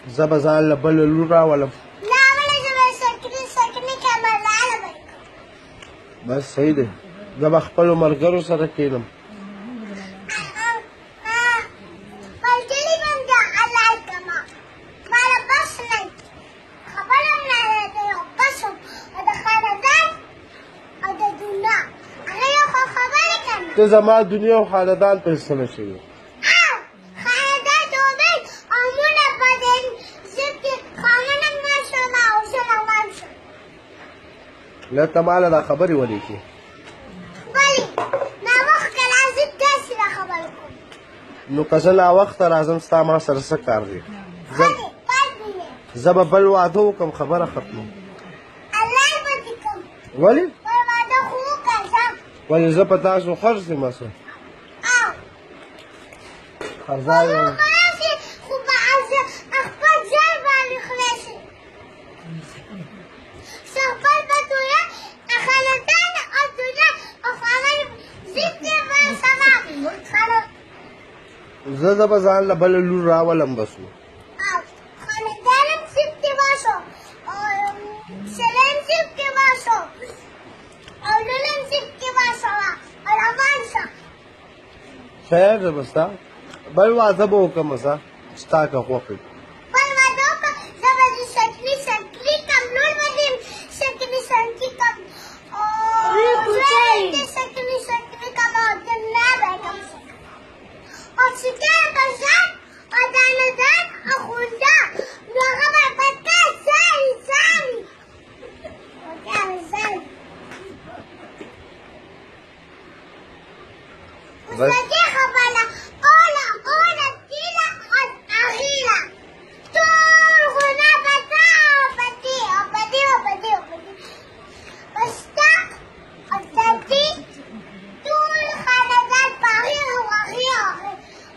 زه به ځان له بله لور راولم. نه ولی زه به سکني کمرلاله به یې کوم. بس صحیح دی. زه به خپلو ملګرو سره کښېنم. ملګري به مې د الله کړمه. ما له بس نه خبره هم نه لري او بس او د خاندان او د دنیا هغه یو خو خبرې کوي. ته زما دنیا او خاندان ته هېڅ نه شوې. خاندان د امید او مونه په دې ضد کې خامنه مړ شوم او زه روان شوم. نه ته ما له دا خبرې ولې کې. ولې ناوخته راځي داسې دا خبرې کوم. نو که زه ناوخته راځم ستا ما سره څه کار دی؟ زه به بل واده وکړم خبره ختمه. الله به دې کوم. ولې؟ بل واده خو وکړه ځه. ولې زه په تاسو خرڅ یم څه؟ خرڅا یم. خو په خپل ځای باندې خولې شي. خپل به دنیا خاندان او دنیا او خاندان ضد دې به سما. زه به ځان له بله لور راولم بس نو. خاندان هم ضد دې باشو سره هم ضد دې باشو او لور هم ضد دې باشو او روان شه. خیر زه به ستا بل واده به وکړم څه ستا که خوښ وي. بل واده وکړه زه به دې شکلي کړم لور به دې شکلي کړم زوی دې شکلي کړم او دنیا به یې کړم او شکر به ځان او دانهدان او خونده نو هغه به په تا ځالي اوس د دې خبره اوله تیله اخیره ټول غونه به تا او په دې او په دې او په دې او په دې په ستا او د دې ټول خاندان په هغې او هغې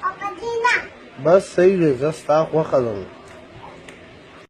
او په دې نه. بس صحیح دی زه ستا خوښه یم.